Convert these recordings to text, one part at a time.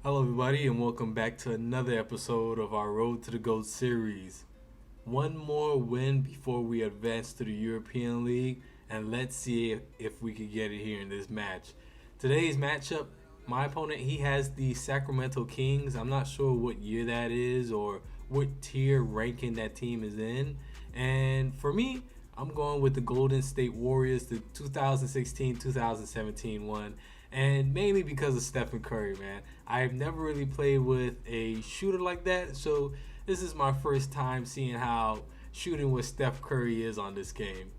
Hello, everybody, and welcome back to another episode of our Road to the GOAT series. One more win before we advance to the European League, and let's see if we can get it here in this match. Today's matchup, my opponent, he has the Sacramento Kings. I'm not sure what year that is or what tier ranking that team is in. And for me, I'm going with the Golden State Warriors, the 2016-2017 one, and mainly because of Stephen Curry, man. I've never really played with a shooter like that, so this is my first time seeing how shooting with Steph Curry is on this game.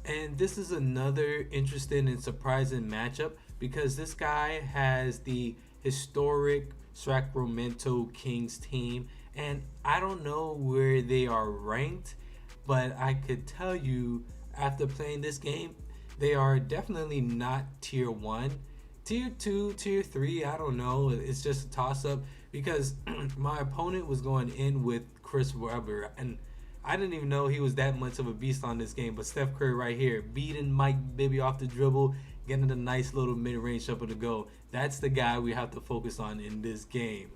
And this is another interesting and surprising matchup because this guy has the historic Sacramento Kings team, and I don't know where they are ranked, but I could tell you after playing this game, they are definitely not tier 1. Tier 2, tier 3, I don't know. It's just a toss up because my opponent was going in with Chris Webber, and I didn't even know he was that much of a beast on this game. But Steph Curry right here, beating Mike Bibby off the dribble, getting a nice little mid-range jumper to go. That's the guy we have to focus on in this game.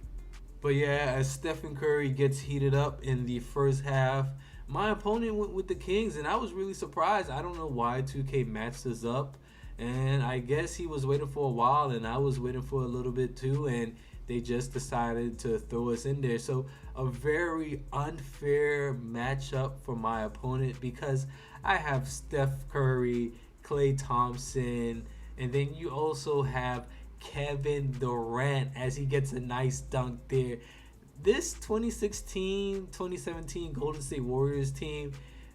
But yeah, as Stephen Curry gets heated up in the first half, my opponent went with the Kings, and I was really surprised. I don't know why 2K matched us up, and I guess he was waiting for a while, and I was waiting for a little bit too, and they just decided to throw us in there. So a very unfair matchup for my opponent because I have Steph Curry, Klay Thompson, and then you also have Kevin Durant as he gets a nice dunk there. This 2016-2017 Golden State Warriors team,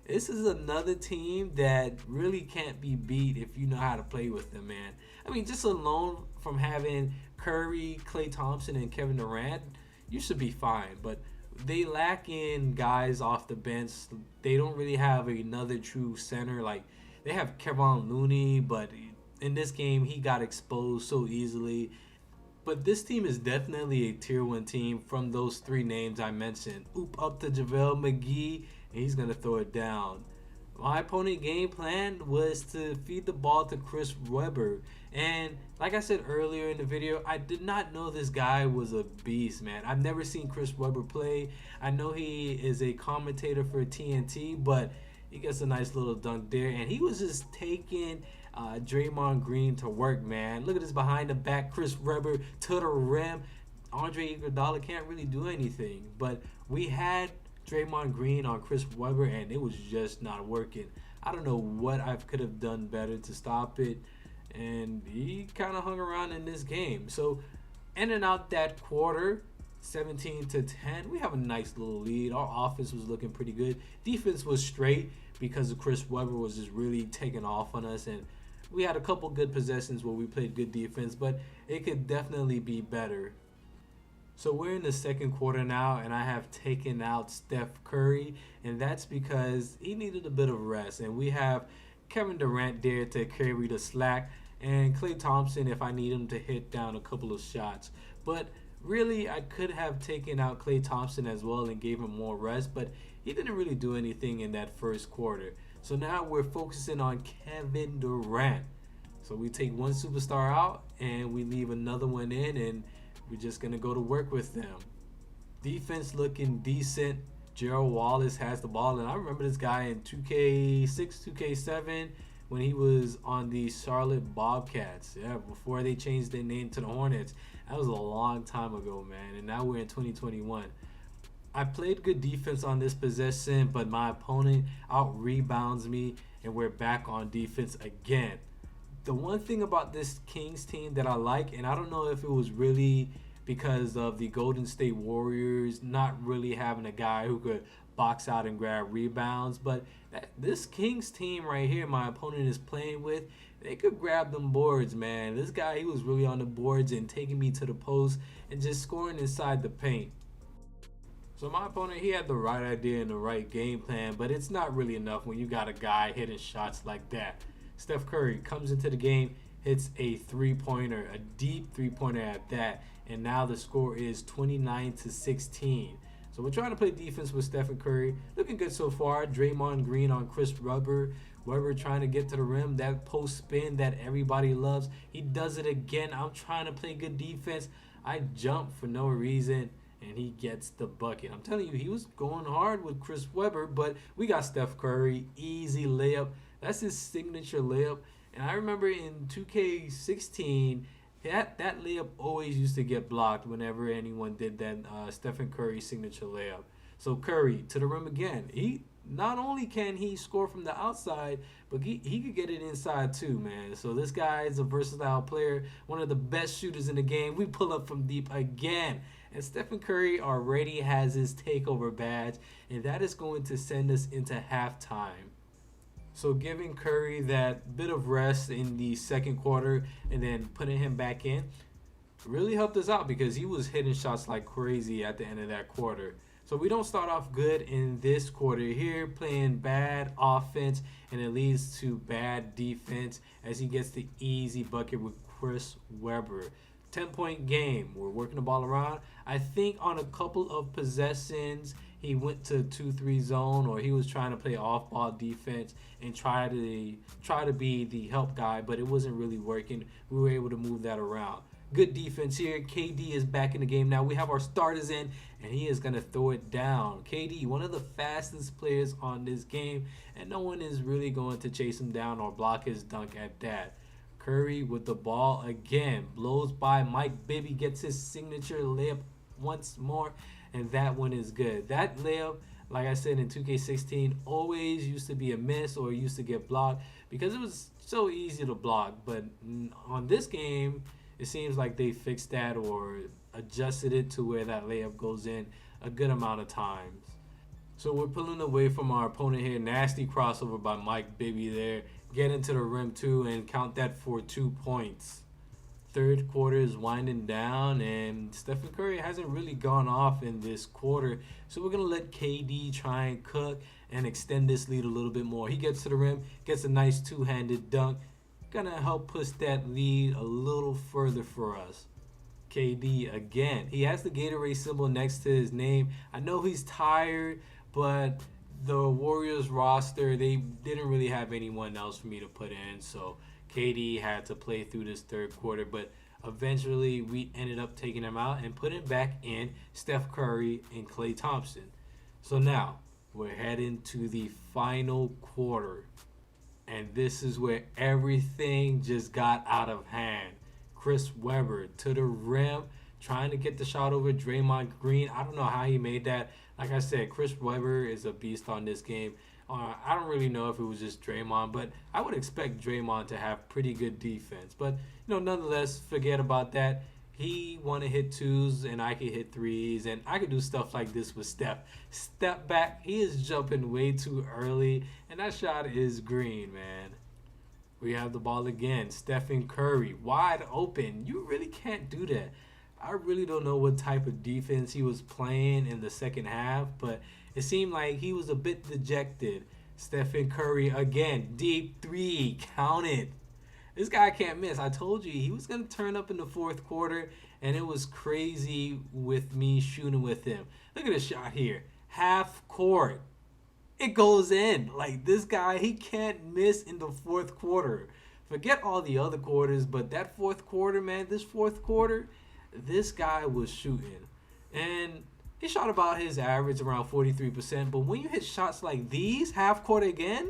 this is another team that really can't be beat if you know how to play with them, man. I mean, just alone from having Curry, Klay Thompson, and Kevin Durant, you should be fine. But they lack in guys off the bench. They don't really have another true center. Like, they have Kevon Looney, but in this game, he got exposed so easily. But this team is definitely a tier 1 team from those three names I mentioned. Oop up to JaVale McGee, and he's going to throw it down. My opponent game plan was to feed the ball to Chris Webber. And like I said earlier in the video, I did not know this guy was a beast, man. I've never seen Chris Webber play. I know he is a commentator for TNT, but he gets a nice little dunk there. And he was just taking Draymond Green to work, man. Look at this behind the back Chris Webber to the rim. Andre Iguodala can't really do anything. But we had Draymond Green on Chris Webber, and it was just not working. I don't know what I could have done better to stop it, and he kind of hung around in this game. So, ending out that quarter, 17-10, we have a nice little lead. Our offense was looking pretty good. Defense was straight because of Chris Webber was just really taking off on us, and we had a couple good possessions where we played good defense, but it could definitely be better. So we're in the second quarter now, and I have taken out Steph Curry, and that's because he needed a bit of rest. And we have Kevin Durant there to carry the slack, and Klay Thompson if I need him to hit down a couple of shots. But really, I could have taken out Klay Thompson as well and gave him more rest, but he didn't really do anything in that first quarter. So now we're focusing on Kevin Durant. So we take one superstar out, and we leave another one in, and we're just going to go to work with them. Defense looking decent. Gerald Wallace has the ball. And I remember this guy in 2K6, 2K7 when he was on the Charlotte Bobcats. Yeah, before they changed their name to the Hornets. That was a long time ago, man. And now we're in 2021. I played good defense on this possession, but my opponent out-rebounds me, and we're back on defense again. The one thing about this Kings team that I like, and I don't know if it was really because of the Golden State Warriors not really having a guy who could box out and grab rebounds, but this Kings team right here my opponent is playing with, they could grab them boards, man. This guy, he was really on the boards and taking me to the post and just scoring inside the paint. So my opponent, he had the right idea and the right game plan, but it's not really enough when you got a guy hitting shots like that. Steph Curry comes into the game, hits a three-pointer, a deep three-pointer at that, and now the score is 29-16. So we're trying to play defense with Stephen Curry. Looking good so far. Draymond Green on Chris Webber. Webber trying to get to the rim. That post spin that everybody loves. He does it again. I'm trying to play good defense. I jump for no reason, and he gets the bucket. I'm telling you, he was going hard with Chris Webber, but we got Steph Curry, easy layup. That's his signature layup. And I remember in 2K16, that layup always used to get blocked whenever anyone did that Stephen Curry signature layup. So Curry to the rim again. He not only can he score from the outside, but he could get it inside too, man. So this guy is a versatile player, one of the best shooters in the game. We pull up from deep again. And Stephen Curry already has his takeover badge, and that is going to send us into halftime. So giving Curry that bit of rest in the second quarter and then putting him back in really helped us out because he was hitting shots like crazy at the end of that quarter. So we don't start off good in this quarter here, playing bad offense, and it leads to bad defense as he gets the easy bucket with Chris Webber. 10-point game. We're working the ball around. I think on a couple of possessions, he went to 2-3 zone, or he was trying to play off-ball defense and try to be the help guy, but it wasn't really working. We were able to move that around. Good defense here. KD is back in the game now. We have our starters in, and he is going to throw it down. KD, one of the fastest players on this game, and no one is really going to chase him down or block his dunk at that. Curry with the ball again. Blows by Mike Bibby, gets his signature layup once more, and that one is good. That layup, like I said in 2K16, always used to be a miss or used to get blocked because it was so easy to block. But on this game, it seems like they fixed that or adjusted it to where that layup goes in a good amount of times. So we're pulling away from our opponent here. Nasty crossover by Mike Bibby there. Get into the rim too and count that for 2 points. Third quarter is winding down and Stephen Curry hasn't really gone off in this quarter. So we're going to let KD try and cook and extend this lead a little bit more. He gets to the rim, gets a nice two-handed dunk. Going to help push that lead a little further for us. KD again. He has the Gatorade symbol next to his name. I know he's tired, but the Warriors roster, they didn't really have anyone else for me to put in, so KD had to play through this third quarter, but eventually we ended up taking him out and putting back in Steph Curry and Klay Thompson. So now we're heading to the final quarter, and this is where everything just got out of hand. Chris Webber to the rim, trying to get the shot over Draymond Green. I don't know how he made that. Like I said, Chris Webber is a beast on this game. I don't really know if it was just Draymond, but I would expect Draymond to have pretty good defense. But, nonetheless, forget about that. He want to hit twos, and I can hit threes, and I could do stuff like this with Steph. Step back. He is jumping way too early, and that shot is green, man. We have the ball again. Stephen Curry, wide open. You really can't do that. I really don't know what type of defense he was playing in the second half, but it seemed like he was a bit dejected. Stephen Curry again, deep three, count it. This guy can't miss. I told you he was going to turn up in the fourth quarter, and it was crazy with me shooting with him. Look at this shot here. Half court. It goes in. Like, this guy, he can't miss in the fourth quarter. Forget all the other quarters, but that fourth quarter, man, this fourth quarter, this guy was shooting. And he shot about his average around 43%. But when you hit shots like these, half court again,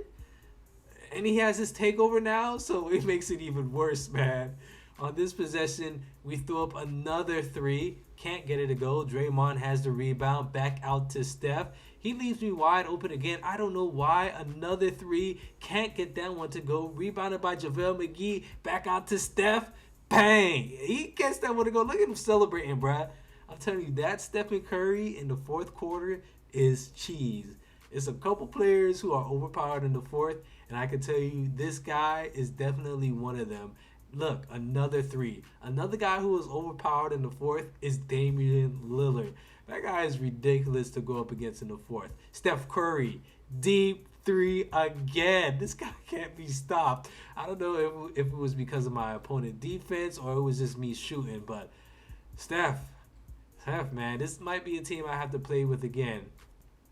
and he has his takeover now, so it makes it even worse, man. On this possession, we threw up another three. Can't get it to go. Draymond has the rebound. Back out to Steph. He leaves me wide open again. I don't know why. Another three. Can't get that one to go. Rebounded by JaVale McGee. Back out to Steph. Bang! He gets that one to go. Look at him celebrating, bruh. I'm telling you, that Stephen Curry in the fourth quarter is cheese. It's a couple players who are overpowered in the fourth, and I can tell you this guy is definitely one of them. Look, another three. Another guy who was overpowered in the fourth is Damian Lillard. That guy is ridiculous to go up against in the fourth. Steph Curry, deep three again. This guy can't be stopped. I don't know if it was because of my opponent defense or it was just me shooting, but Steph, man, this might be a team I have to play with again.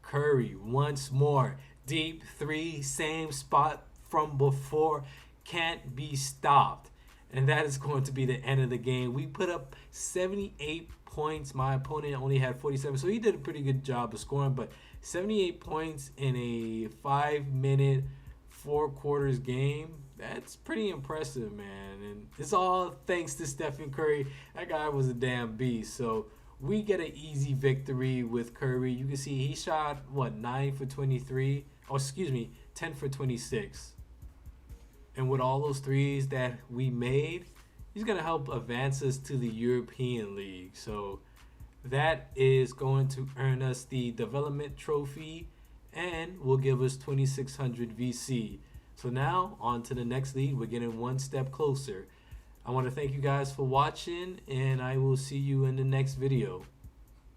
Curry, once more. Deep three, same spot from before. Can't be stopped. and that is going to be the end of the game. We put up 78 points. My opponent only had 47, so he did a pretty good job of scoring, but 78 points in a 5-minute, 4 quarters game, that's pretty impressive, man. And it's all thanks to Stephen Curry. That guy was a damn beast. So we get an easy victory with Curry. You can see he shot, what, 9 for 23? Oh, excuse me, 10 for 26. And with all those threes that we made, he's going to help advance us to the European League. So that is going to earn us the development trophy and will give us 2600 VC. So now on to the next league. We're getting one step closer. I want to thank you guys for watching, and I will see you in the next video.